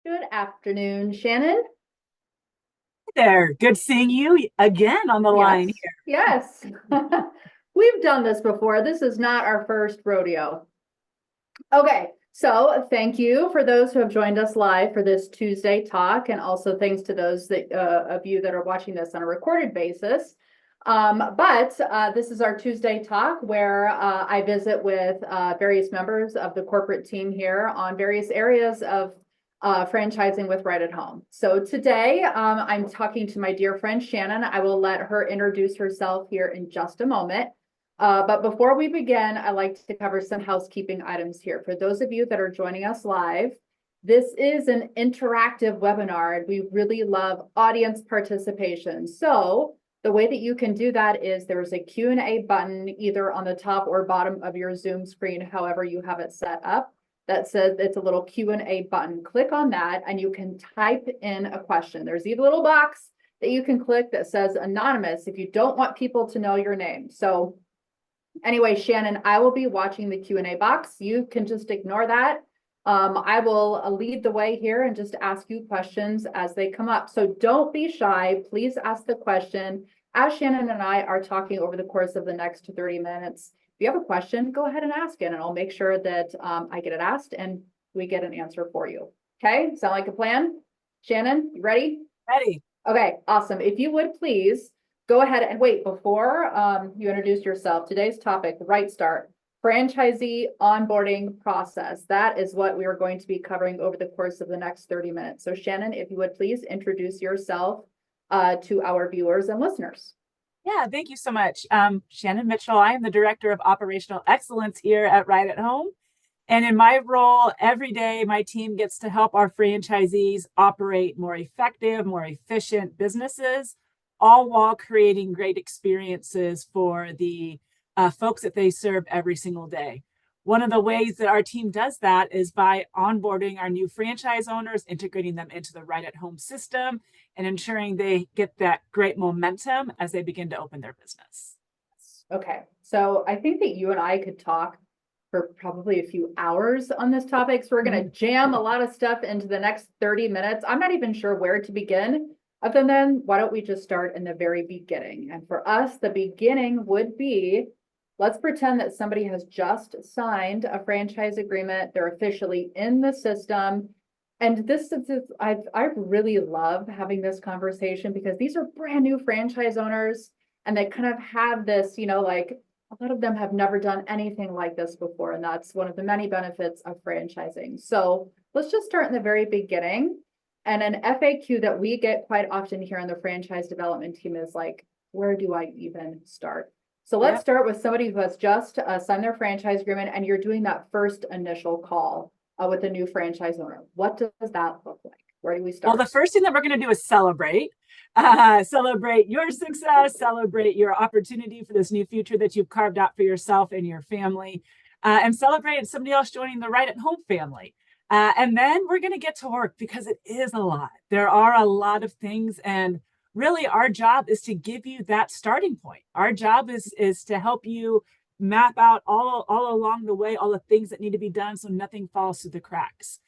Good afternoon, Shannon. There. Good seeing you again on the line Yes, here. yes. We've done this before. This is not our first rodeo. Okay, so thank you for those who have joined us live for this Tuesday talk, and also thanks to those of you that are watching this on a recorded basis. But this is our Tuesday talk where I visit with various members of the corporate team here on various areas of franchising with Right at Home. So today I'm talking to my dear friend Shannon. I will let her introduce herself here in just a moment. But before we begin, I like to cover some housekeeping items here. For those of you that are joining us live, this is an interactive webinar, and we really love audience participation. So the way that you can do that is there's a Q&A button either on the top or bottom of your Zoom screen, however you have it set up, that says it's a little Q&A button. Click on that and you can type in a question. There's even a little box that you can click that says anonymous if you don't want people to know your name. So anyway, Shannon, I will be watching the Q&A box. You can just ignore that. I will lead the way here and just ask you questions as they come up. So don't be shy. Please ask the question as Shannon and I are talking over the course of the next 30 minutes. If you have a question, go ahead and ask it, and I'll make sure that I get it asked and we get an answer for you. Okay, sound like a plan? Shannon, you ready? Ready. Okay, awesome. If you would please go ahead and wait before you introduce yourself. Today's topic, RightStart, Franchisee Onboarding Process. That is what we are going to be covering over the course of the next 30 minutes. So Shannon, if you would please introduce yourself to our viewers and listeners. Yeah, thank you so much. Shannon Mitchell. I am the Director of Operational Excellence here at Right at Home. And in my role, every day, my team gets to help our franchisees operate more effective, more efficient businesses, all while creating great experiences for the folks that they serve every single day. One of the ways that our team does that is by onboarding our new franchise owners, integrating them into the Right at Home system, and ensuring they get that great momentum as they begin to open their business. Okay, so I think that you and I could talk for probably a few hours on this topic. So we're going to jam a lot of stuff into the next 30 minutes. I'm not even sure where to begin. Other than, why don't we just start in the very beginning? And for us, the beginning would be, let's pretend that somebody has just signed a franchise agreement. They're officially in the system. And this is, I really love having this conversation because these are brand new franchise owners and they kind of have this, like a lot of them have never done anything like this before. And that's one of the many benefits of franchising. So let's just start in the very beginning. And an FAQ that we get quite often here on the franchise development team is like, where do I even start? So let's start with somebody who has just signed their franchise agreement and you're doing that first initial call with a new franchise owner. What does that look like? Where do we start? Well, the first thing that we're going to do is celebrate. Celebrate your success, celebrate your opportunity for this new future that you've carved out for yourself and your family, and celebrate somebody else joining the Right at Home family. And then we're going to get to work because it is a lot. There are a lot of things, and really our job is to give you that starting point. Our job is to help you map out all along the way all the things that need to be done so nothing falls through the cracks.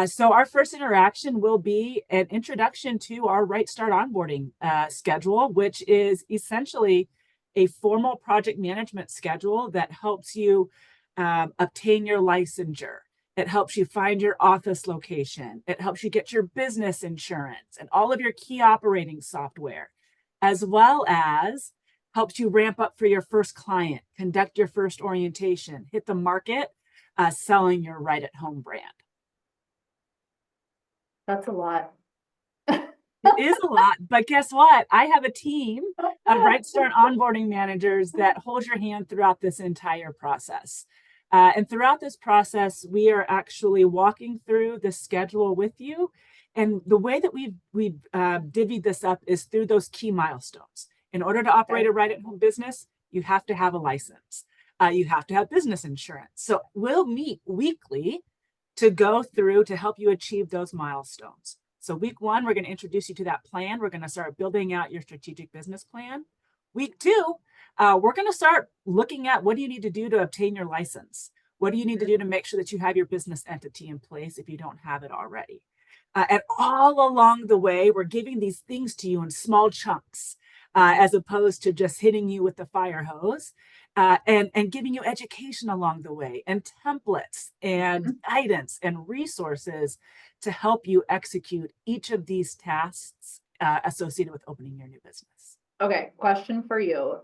So our first interaction will be an introduction to our RightStart onboarding schedule, which is essentially a formal project management schedule that helps you obtain your licensure. It helps you find your office location. It helps you get your business insurance and all of your key operating software, as well as helps you ramp up for your first client, conduct your first orientation, hit the market, selling your Right at Home brand. That's a lot. It is a lot, but guess what? I have a team of RightStart onboarding managers that hold your hand throughout this entire process. And throughout this process, we are actually walking through the schedule with you. And the way that we've divvied this up is through those key milestones. In order to operate a Right at Home business, you have to have a license. You have to have business insurance. So we'll meet weekly to go through to help you achieve those milestones. So week one, we're going to introduce you to that plan. We're going to start building out your strategic business plan. Week two, we're going to start looking at what do you need to do to obtain your license? What do you need to do to make sure that you have your business entity in place if you don't have it already? And all along the way, we're giving these things to you in small chunks, as opposed to just hitting you with the fire hose, and giving you education along the way, and templates and guidance and resources to help you execute each of these tasks associated with opening your new business. Okay, question for you.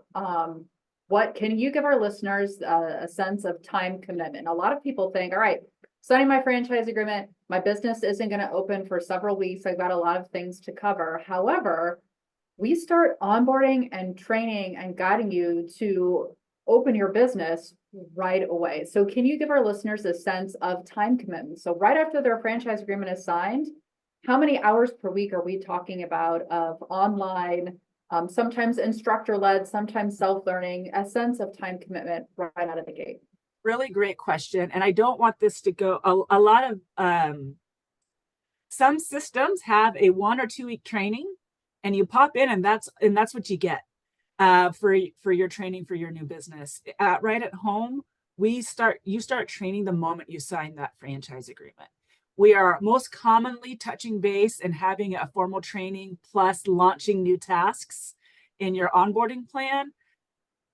What can you give our listeners a sense of time commitment? A lot of people think, all right, signing my franchise agreement, my business isn't going to open for several weeks. I've got a lot of things to cover. However, we start onboarding and training and guiding you to open your business right away. So can you give our listeners a sense of time commitment? So right after their franchise agreement is signed, how many hours per week are we talking about of online, sometimes instructor-led, sometimes self-learning, a sense of time commitment right out of the gate? Really great question. And I don't want this to go, a lot of, some systems have a 1 or 2 week training, and you pop in and that's what you get for your training for your new business. Right at home, you start training the moment you sign that franchise agreement. We are most commonly touching base and having a formal training plus launching new tasks in your onboarding plan,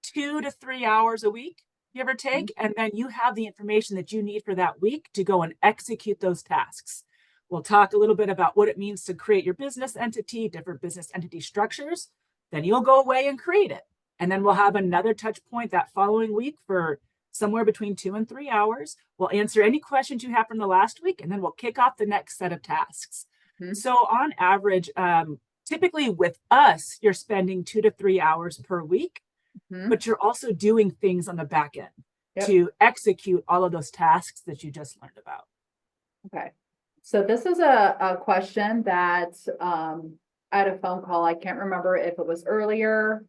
2 to 3 hours a week, give or take. And then you have the information that you need for that week to go and execute those tasks. We'll talk a little bit about what it means to create your business entity, different business entity structures. Then you'll go away and create it. And then we'll have another touch point that following week for somewhere between 2 and 3 hours. We'll answer any questions you have from the last week, and then we'll kick off the next set of tasks. So on average, typically with us, you're spending 2 to 3 hours per week, but you're also doing things on the back end to execute all of those tasks that you just learned about. Okay. So this is a question that I had a phone call. I can't remember if it was earlier.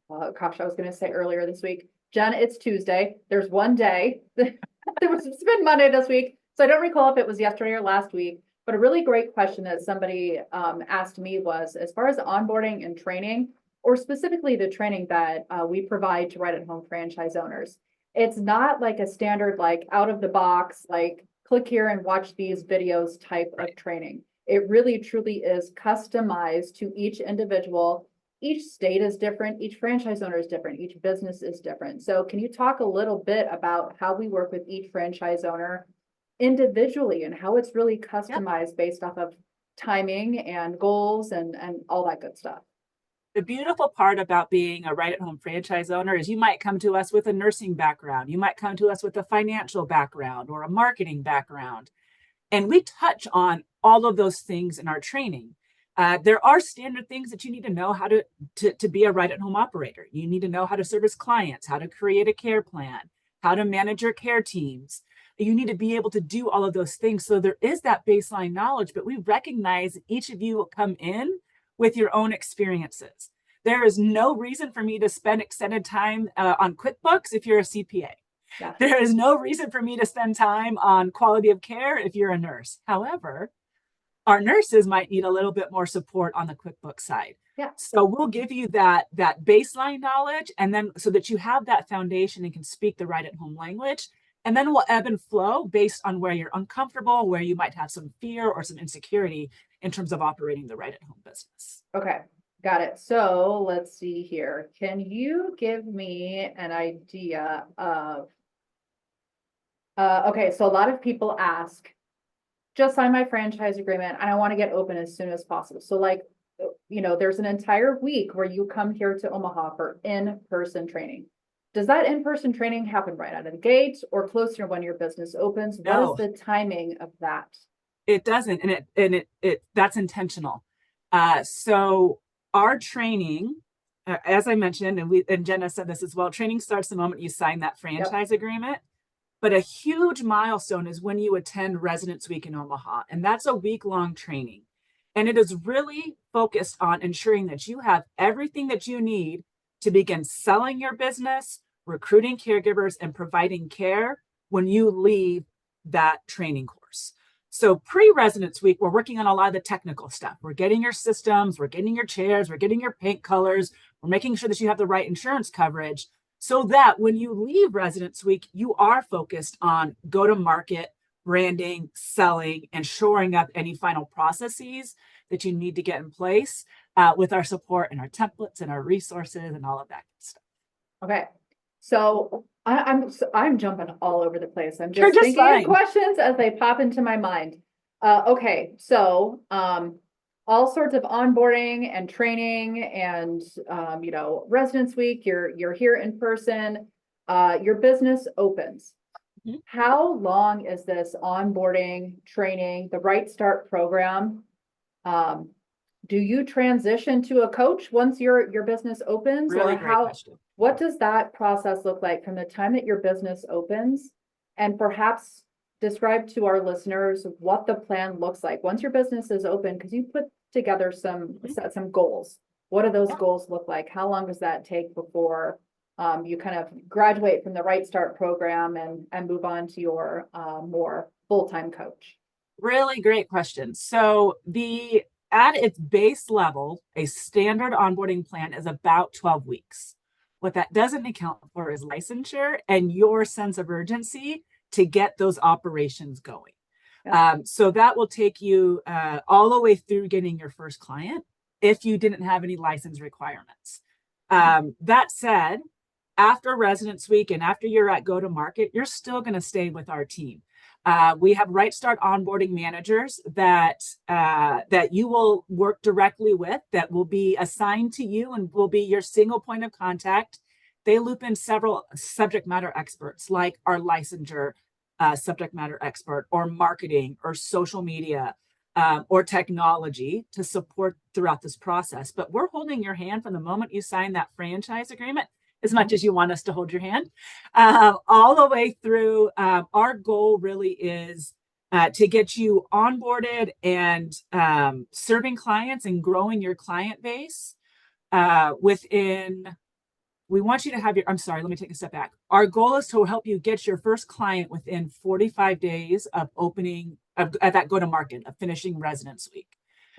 Gosh, I was going to say earlier this week. Jen, it's Tuesday. There's one day. It's been Monday this week. So I don't recall if it was yesterday or last week, but a really great question that somebody asked me was, as far as onboarding and training, or specifically the training that we provide to right at home franchise owners, it's not like a standard, like out of the box, like click here and watch these videos type of training. It really truly is customized to each individual. Each state is different. Each franchise owner is different. Each business is different. So can you talk a little bit about how we work with each franchise owner individually and how it's really customized based off of timing and goals and all that good stuff? The beautiful part about being a right at home franchise owner is you might come to us with a nursing background. You might come to us with a financial background or a marketing background. And we touch on all of those things in our training. There are standard things that you need to know how to be a right at home operator. You need to know how to service clients, how to create a care plan, how to manage your care teams. You need to be able to do all of those things. So there is that baseline knowledge, but we recognize each of you will come in with your own experiences. There is no reason for me to spend extended time on QuickBooks if you're a CPA. Yeah. There is no reason for me to spend time on quality of care if you're a nurse. However, our nurses might need a little bit more support on the QuickBooks side. Yeah. So we'll give you that baseline knowledge, and then so that you have that foundation and can speak the right at home language. And then we'll ebb and flow based on where you're uncomfortable, where you might have some fear or some insecurity in terms of operating the right at home business. Okay, got it. So let's see here. Can you give me an idea of, okay, so a lot of people ask, just sign my franchise agreement and I want to get open as soon as possible. So like, there's an entire week where you come here to Omaha for in-person training. Does that in-person training happen right out of the gate or closer when your business opens? No. What is the timing of that? It doesn't, and it that's intentional. So our training, as I mentioned, and Jenna said this as well, training starts the moment you sign that franchise agreement. But a huge milestone is when you attend Residence Week in Omaha, and that's a week-long training. And it is really focused on ensuring that you have everything that you need to begin selling your business, recruiting caregivers, and providing care when you leave that training course. So pre-Residence Week, we're working on a lot of the technical stuff. We're getting your systems, we're getting your chairs, we're getting your paint colors, we're making sure that you have the right insurance coverage so that when you leave Residence Week, you are focused on go-to-market, branding, selling, and shoring up any final processes that you need to get in place with our support and our templates and our resources and all of that good stuff. Okay. So I'm jumping all over the place. I'm You're just just thinking fine. of questions as they pop into my mind. Okay. So, all sorts of onboarding and training and, residence week, you're here in person, your business opens. Mhm. How long is this onboarding, training, the RightStart program? Do you transition to a coach once your business opens, Really or great question. what does that process look like from the time that your business opens? And perhaps describe to our listeners what the plan looks like once your business is open, because you put together set some goals. What do those goals look like? How long does that take before you kind of graduate from the RightStart program and move on to your more full-time coach? Really great question. So at its base level, a standard onboarding plan is about 12 weeks. What that doesn't account for is licensure and your sense of urgency to get those operations going. Yeah. So that will take you all the way through getting your first client if you didn't have any license requirements. That said, after Residence Week and after you're at go to market, you're still going to stay with our team. We have RightStart onboarding managers that you will work directly with, that will be assigned to you and will be your single point of contact. They loop in several subject matter experts like our licensure subject matter expert, or marketing, or social media, or technology to support throughout this process. But we're holding your hand from the moment you sign that franchise agreement, as much as you want us to hold your hand, all the way through. Our goal really is to get you onboarded and serving clients and growing your client base we want you to have I'm sorry, let me take a step back. Our goal is to help you get your first client within 45 days of opening, at that go to market, of finishing Residence Week.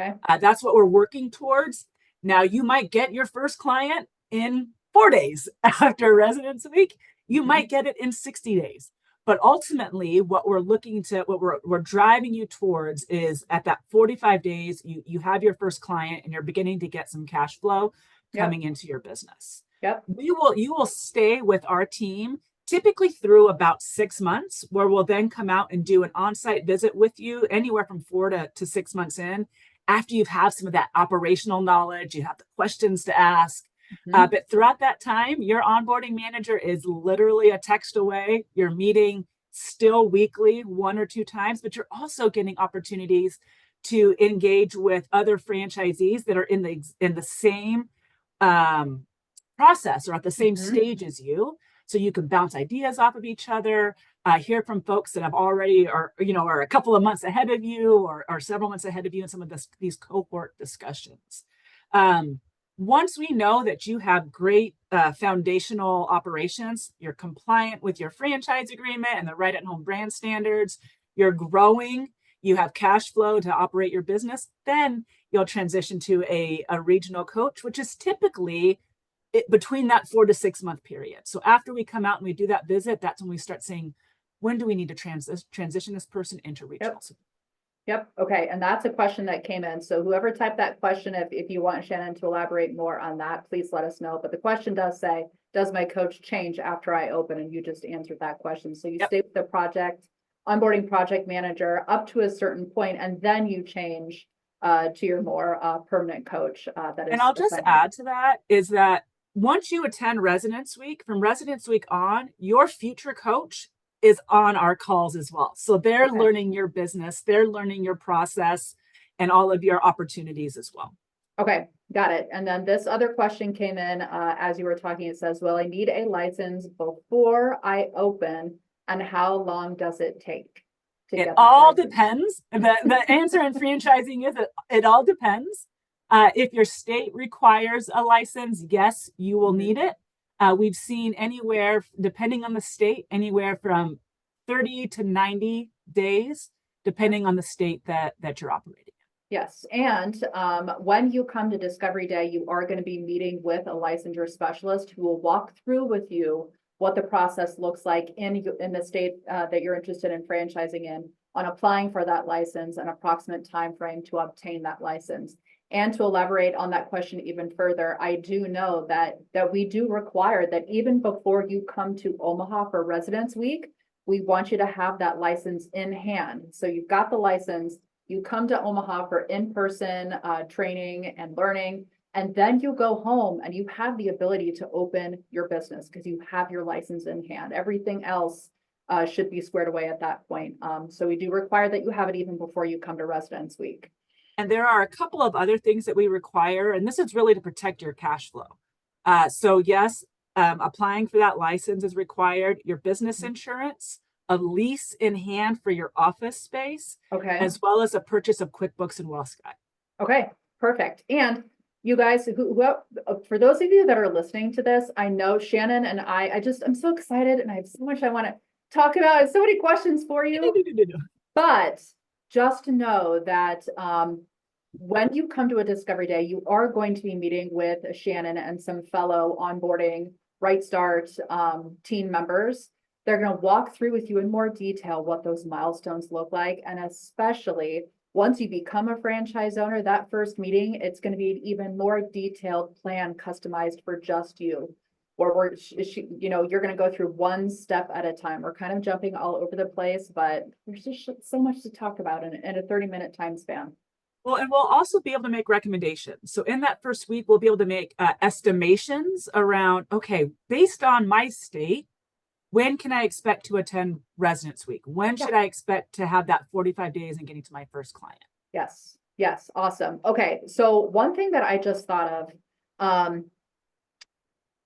Okay. That's what we're working towards. Now, you might get your first client in 4 days after Residence Week. You might get it in 60 days. But ultimately, what we're driving you towards is at that 45 days, you have your first client and you're beginning to get some cash flow coming into your business. Yep. You will stay with our team typically through about 6 months, where we'll then come out and do an on-site visit with you anywhere from 4 to 6 months in, after you've had some of that operational knowledge, you have the questions to ask. But throughout that time, your onboarding manager is literally a text away. You're meeting still weekly, 1 or 2 times, but you're also getting opportunities to engage with other franchisees that are in the same process or at the same stage as you. So you can bounce ideas off of each other, hear from folks that have already are a couple of months ahead of you or several months ahead of you in some of these cohort discussions. Once we know that you have great foundational operations, you're compliant with your franchise agreement and the right at home brand standards, you're growing, you have cash flow to operate your business, then you'll transition to a regional coach, which is typically between that 4 to 6 month period. So after we come out and we do that visit, that's when we start saying, when do we need to transition this person into regional? Yep. Okay. And that's a question that came in. So whoever typed that question, if you want Shannon to elaborate more on that, please let us know. But the question does say, does my coach change after I open? And you just answered that question. So you stay with the onboarding project manager up to a certain point, and then you change to your more permanent coach. And I'll just add to that is that once you attend Residence Week, from Residence Week on, your future coach is on our calls as well. So they're learning your business, they're learning your process and all of your opportunities as well. Okay, got it. And then this other question came in as you were talking. It says, will I need a license before I open, and how long does it take to get that license? It all depends. The answer in franchising is it all depends. If your state requires a license, yes, you will need it. We've seen anywhere, depending on the state, anywhere from 30 to 90 days, depending on the state that you're operating. Yes. And when you come to Discovery Day, you are going to be meeting with a licensure specialist who will walk through with you what the process looks like in the state that you're interested in franchising in on applying for that license, an approximate time frame to obtain that license. And to elaborate on that question even further, I do know that we do require that even before you come to Omaha for Residence Week, we want you to have that license in hand. So you've got the license, you come to Omaha for in-person training and learning, and then you go home and you have the ability to open your business because you have your license in hand. Everything else should be squared away at that point. So we do require that you have it even before you come to Residence Week. And there are a couple of other things that we require, and this is really to protect your cash flow. So yes, applying for that license is required, your business insurance, a lease in hand for your office space, Okay. as well as a purchase of QuickBooks and WellSky. Okay, perfect. And you guys, for those of you that are listening to this, I know Shannon and I'm so excited and I have so much I want to talk about. I have so many questions for you, but just know that when you come to a discovery day, you are going to be meeting with Shannon and some fellow onboarding RightStart team members. They're going to walk through with you in more detail what those milestones look like. And especially once you become a franchise owner, that first meeting, it's going to be an even more detailed plan customized for just you. Where you're going to go through one step at a time. We're kind of jumping all over the place, but there's just so much to talk about in a 30-minute time span. Well, and we'll also be able to make recommendations. So in that first week, we'll be able to make estimations around, okay, based on my state, when can I expect to attend Residence Week? When should I expect to have that 45 days and getting to my first client? Yes. Yes. Awesome. Okay. So one thing that I just thought of,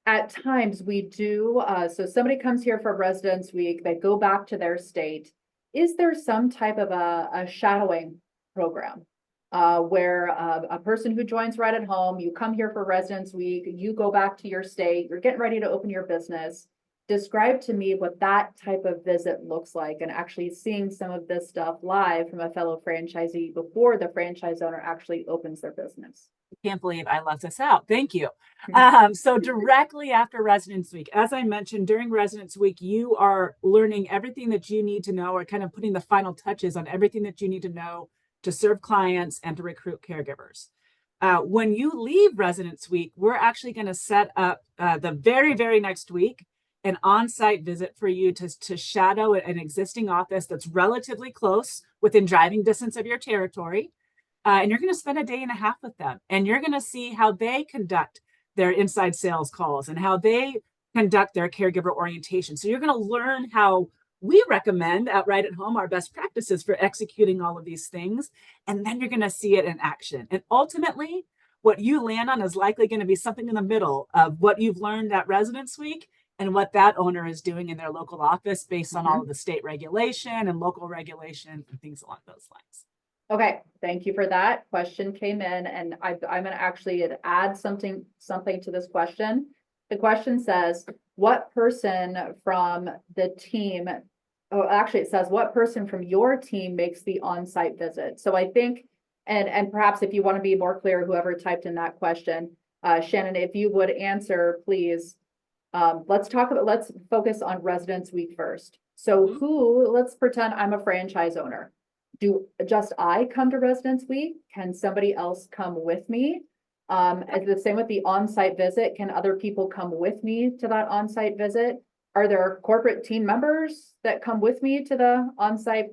at times we do, so somebody comes here for Residence Week, they go back to their state. Is there some type of a shadowing program where a person who joins right at home, you come here for Residence Week, you go back to your state, you're getting ready to open your business. Describe to me what that type of visit looks like and actually seeing some of this stuff live from a fellow franchisee before the franchise owner actually opens their business. I can't believe I left this out. Thank you. So directly after Residence Week, as I mentioned, during Residence Week, you are learning everything that you need to know or kind of putting the final touches on everything that you need to know to serve clients and to recruit caregivers. When you leave Residence Week, we're actually going to set up the very, very next week an on-site visit for you to shadow an existing office that's relatively close within driving distance of your territory. And you're going to spend a day and a half with them. And you're going to see how they conduct their inside sales calls and how they conduct their caregiver orientation. So you're going to learn how we recommend at Right at Home our best practices for executing all of these things. And then you're going to see it in action. And ultimately, what you land on is likely going to be something in the middle of what you've learned at Residence Week and what that owner is doing in their local office based on all of the state regulation and local regulation and things along those lines. Okay, thank you for that. Question came in, and I'm going to actually add something to this question. The question says, what person from the team, oh, actually it says, what person from your team makes the on-site visit? So I think, and perhaps if you want to be more clear, whoever typed in that question, Shannon, if you would answer, please. Let's focus on Residence Week first. So let's pretend I'm a franchise owner. Do just I come to Residence Week? Can somebody else come with me? The same with the on-site visit. Can other people come with me to that on-site visit? Are there corporate team members that come with me to the on-site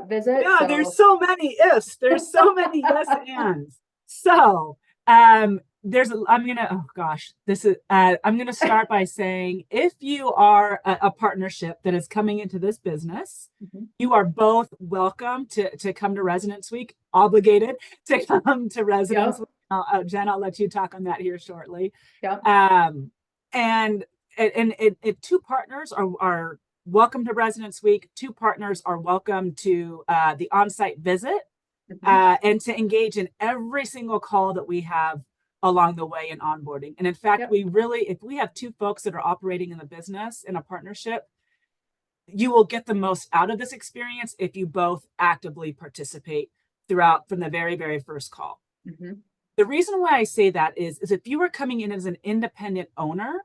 visit? Yeah, there's so many ifs. There's so many yes ands. So I'm gonna start by saying, if you are a partnership that is coming into this business, you are both welcome to come to Residence Week, obligated to come to Residence Week. Jen, I'll let you talk on that here shortly. And two partners are welcome to Residence Week. Two partners are welcome to the on-site visit and to engage in every single call that we have along the way in onboarding. And in fact, if we have two folks that are operating in the business in a partnership, you will get the most out of this experience if you both actively participate throughout from the very, very first call. The reason why I say that is if you are coming in as an independent owner,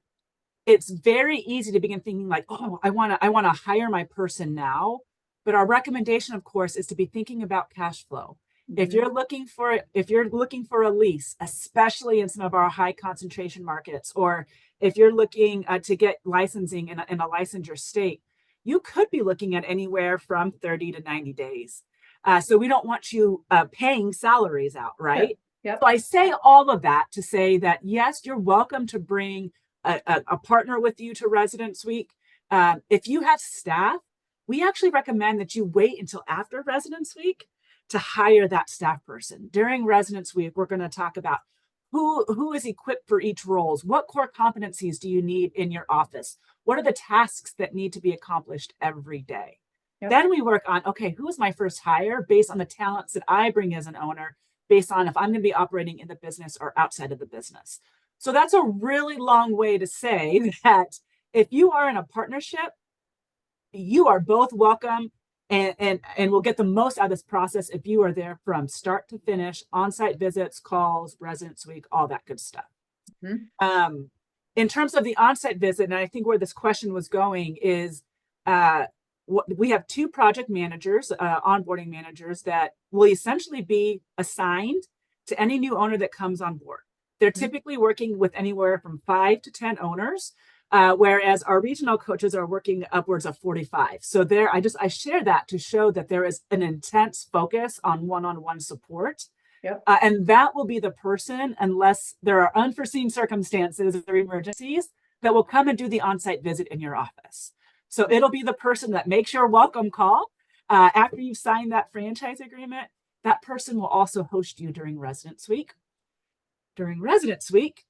it's very easy to begin thinking like, oh, I want to hire my person now. But our recommendation, of course, is to be thinking about cash flow. If you're looking for a lease, especially in some of our high concentration markets, or if you're looking to get licensing in a licensure state, you could be looking at anywhere from 30 to 90 days. So we don't want you paying salaries out, right? Yep. So I say all of that to say that, yes, you're welcome to bring a partner with you to Residence Week. If you have staff, we actually recommend that you wait until after Residence Week to hire that staff person. During Residence Week, we're going to talk about who is equipped for each roles. What core competencies do you need in your office? What are the tasks that need to be accomplished every day? Yep. Then we work on, okay, who is my first hire based on the talents that I bring as an owner, based on if I'm going to be operating in the business or outside of the business. So that's a really long way to say that if you are in a partnership, you are both welcome, and we'll get the most out of this process if you are there from start to finish, on-site visits, calls, Residence Week, all that good stuff. In terms of the on-site visit, and I think where this question was going is, we have 2 project managers, onboarding managers, that will essentially be assigned to any new owner that comes on board. They're typically working with anywhere from 5 to 10 owners, whereas our regional coaches are working upwards of 45. So I share that to show that there is an intense focus on one-on-one support. Yep. And that will be the person, unless there are unforeseen circumstances or emergencies, that will come and do the on-site visit in your office. So it'll be the person that makes your welcome call. After you've signed that franchise agreement, that person will also host you during Residence Week. During Residence Week,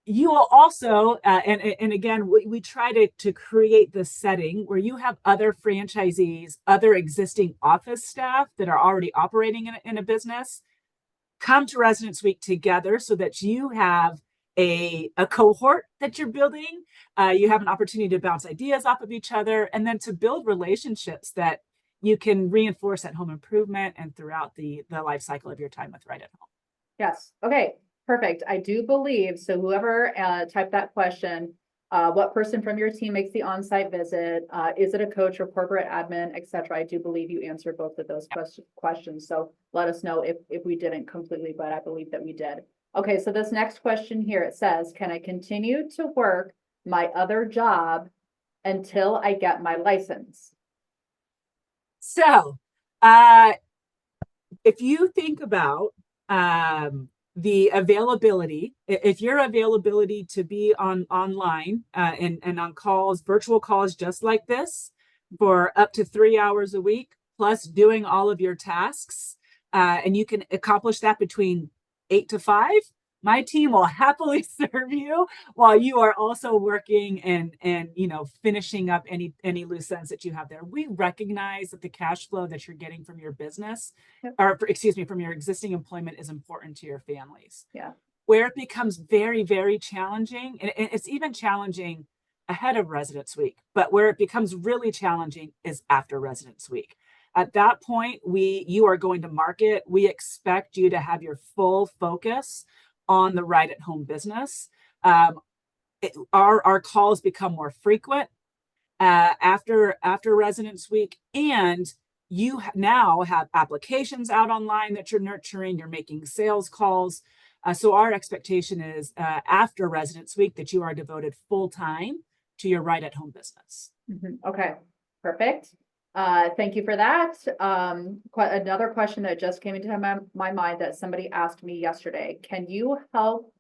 you will also, and again, we try to create this setting where you have other franchisees, other existing office staff that are already operating in a business, come to Residence Week together so that you have a cohort that you're building. You have an opportunity to bounce ideas off of each other, and then to build relationships that you can reinforce at home improvement and throughout the life cycle of your time with Right at Home. Yes. Okay. Perfect. I do believe, so whoever typed that question, what person from your team makes the on-site visit? Is it a coach or corporate admin, etc.? I do believe you answered both of those questions. So let us know if we didn't completely, but I believe that we did. Okay, so this next question here, it says, can I continue to work my other job until I get my license? So if you think about the availability, if your availability to be online and on calls, virtual calls just like this for up to 3 hours a week, plus doing all of your tasks, and you can accomplish that between 8 to 5, my team will happily serve you while you are also working and finishing up any loose ends that you have there. We recognize that the cash flow that you're getting from your business, from your existing employment, is important to your families. Yeah. Where it becomes very, very challenging, and it's even challenging ahead of Residence Week, but where it becomes really challenging is after Residence Week. At that point, you are going to market. We expect you to have your full focus on the Right at Home business. Our calls become more frequent after Residence Week, and you now have applications out online that you're nurturing. You're making sales calls. So our expectation is after Residence Week that you are devoted full time to your Right at Home business. Okay, perfect. Thank you for that. Another question that just came into my mind that somebody asked me yesterday. Can you help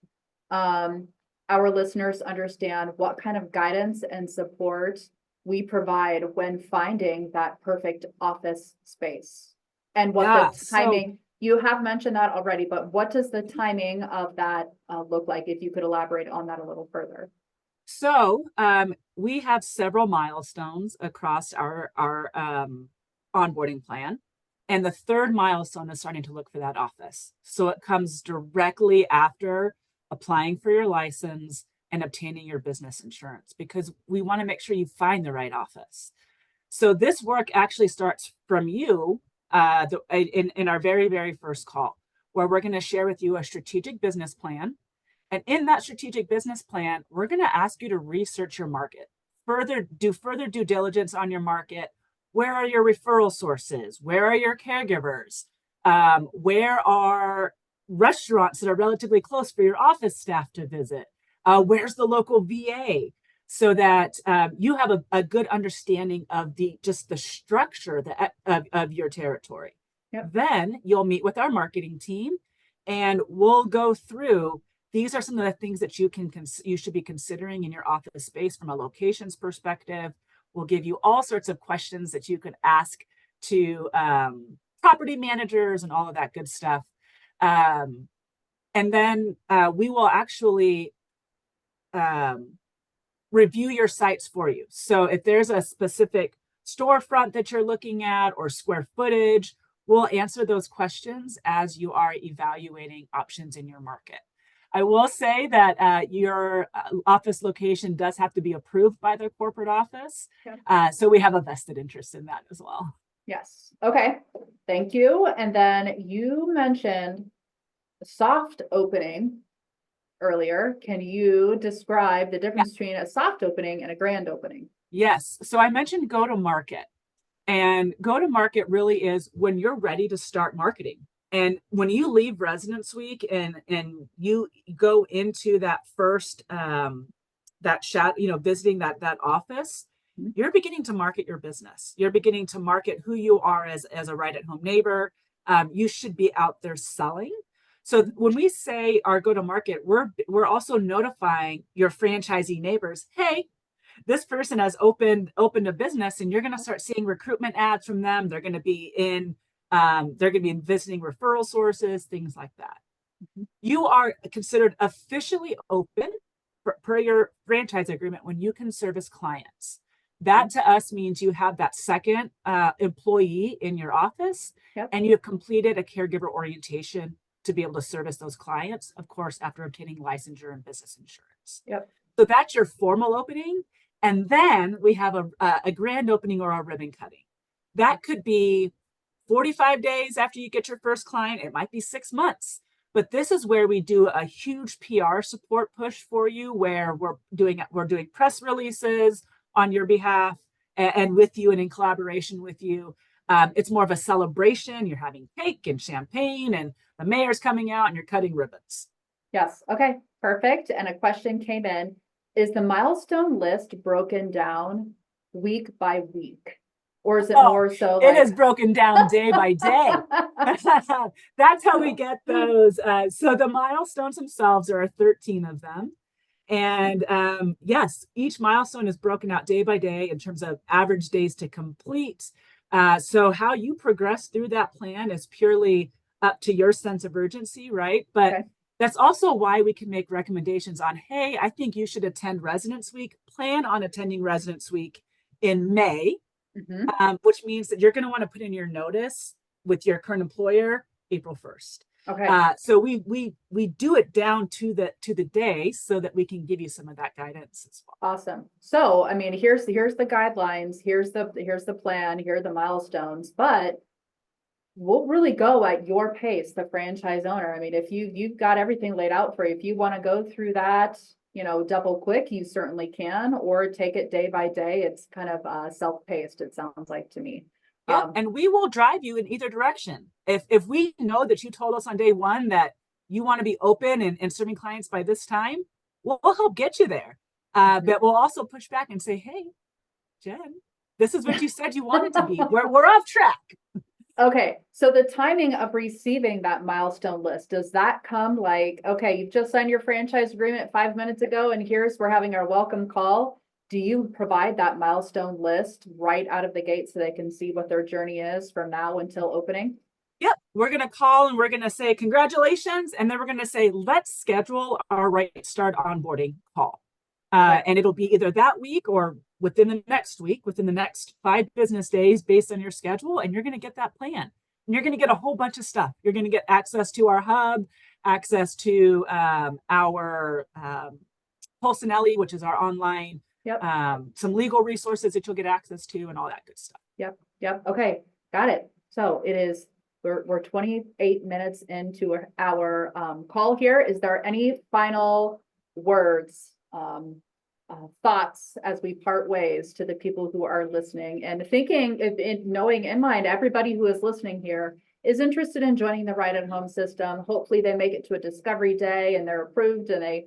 our listeners understand what kind of guidance and support we provide when finding that perfect office space? And what the timing, you have mentioned that already, but what does the timing of that look like? If you could elaborate on that a little further. So we have several milestones across our onboarding plan. And the 3rd milestone is starting to look for that office. So it comes directly after applying for your license and obtaining your business insurance, because we want to make sure you find the right office. So this work actually starts from you in our very, very first call, where we're going to share with you a strategic business plan. And in that strategic business plan, we're going to ask you to research your market, do further due diligence on your market. Where are your referral sources? Where are your caregivers? Where are restaurants that are relatively close for your office staff to visit? Where's the local VA? So that you have a good understanding of just the structure of your territory. Yep. Then you'll meet with our marketing team, and we'll go through. These are some of the things that you should be considering in your office space from a locations perspective. We'll give you all sorts of questions that you could ask to property managers and all of that good stuff. And then we will actually review your sites for you. So if there's a specific storefront that you're looking at or square footage, we'll answer those questions as you are evaluating options in your market. I will say that your office location does have to be approved by the corporate office. Yeah. So we have a vested interest in that as well. Yes. Okay. Thank you. And then you mentioned soft opening earlier. Can you describe the difference between a soft opening and a grand opening? Yes. So I mentioned go to market. And go to market really is when you're ready to start marketing. And when you leave Residence Week and you go into that first that chat, visiting that office, you're beginning to market your business. You're beginning to market who you are as a right at home neighbor. You should be out there selling. So when we say our go to market, we're also notifying your franchisee neighbors, hey, this person has opened a business, and you're going to start seeing recruitment ads from them. They're going to be in visiting referral sources, things like that. Mm-hmm. You are considered officially open per your franchise agreement when you can service clients. That to us means you have that second employee in your office, yep, and you have completed a caregiver orientation to be able to service those clients, of course, after obtaining licensure and business insurance. Yep. So that's your formal opening. And then we have a grand opening or a ribbon cutting. That could be 45 days after you get your first client. It might be 6 months. But this is where we do a huge PR support push for you, where we're doing press releases on your behalf and with you and in collaboration with you. It's more of a celebration. You're having cake and champagne, and the mayor's coming out, and you're cutting ribbons. Yes. Okay. Perfect. And a question came in. Is the milestone list broken down week by week? Or is it more so it is broken down day by day. That's how we get those. So the milestones themselves, there are 13 of them. And yes, each milestone is broken out day by day in terms of average days to complete. So how you progress through that plan is purely up to your sense of urgency, right? But okay, that's also why we can make recommendations on, hey, I think you should attend Residence Week. Plan on attending Residence Week in May, mm-hmm, which means that you're going to want to put in your notice with your current employer April 1st. Okay. So we do it down to the day so that we can give you some of that guidance as well. Awesome. So, I mean, here's the guidelines, here's the plan, here are the milestones, but we'll really go at your pace, the franchise owner. I mean, if you've got everything laid out for you, if you want to go through that, double quick, you certainly can, or take it day by day. It's kind of self-paced, it sounds like to me. Yeah, and we will drive you in either direction. If we know that you told us on day one that you want to be open and serving clients by this time, we'll help get you there. But we'll also push back and say, hey, Jen, this is what you said you wanted to be. We're off track. Okay, so the timing of receiving that milestone list, does that come like, okay, you've just signed your franchise agreement 5 minutes ago, and we're having our welcome call. Do you provide that milestone list right out of the gate so they can see what their journey is from now until opening? Yep, we're going to call and we're going to say congratulations, and then we're going to say let's schedule our RightStart onboarding call. Okay. And it'll be either that week or within the next 5 business days based on your schedule, and you're going to get that plan. And you're going to get a whole bunch of stuff. You're going to get access to our hub, access to our Polsinelli, which is our online, yep, some legal resources that you'll get access to and all that good stuff. Yep. Okay, got it. So it is We're 28 minutes into our call here. Is there any final words, thoughts as we part ways to the people who are listening and thinking, knowing in mind, everybody who is listening here is interested in joining the Right at Home system. Hopefully they make it to a discovery day and they're approved and they,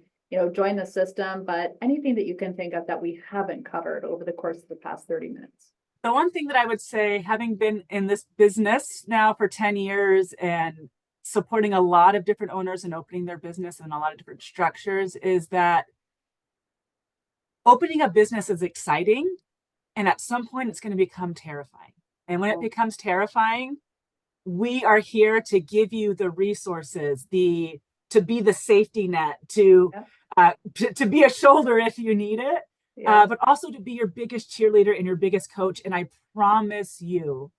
join the system, but anything that you can think of that we haven't covered over the course of the past 30 minutes. The one thing that I would say, having been in this business now for 10 years and supporting a lot of different owners and opening their business in a lot of different structures, is that opening a business is exciting. And at some point it's going to become terrifying. And when it becomes terrifying, we are here to give you the resources, to be the safety net, to be a shoulder if you need it. But also to be your biggest cheerleader and your biggest coach. And I promise you,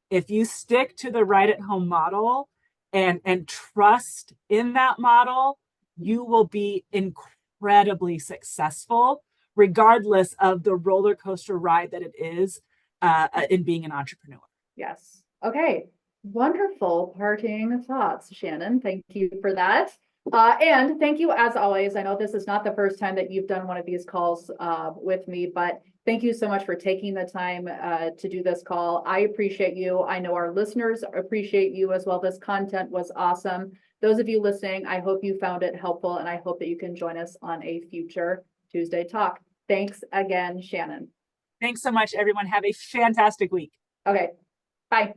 if you stick to the Right at Home model and trust in that model, you will be incredibly successful, regardless of the roller coaster ride that it is in being an entrepreneur. Yes. Okay. Wonderful parting thoughts, Shannon. Thank you for that. And thank you as always. I know this is not the first time that you've done one of these calls with me, but thank you so much for taking the time to do this call. I appreciate you. I know our listeners appreciate you as well. This content was awesome. Those of you listening, I hope you found it helpful, and I hope that you can join us on a future Tuesday talk. Thanks again, Shannon. Thanks so much, everyone. Have a fantastic week. Okay. Bye.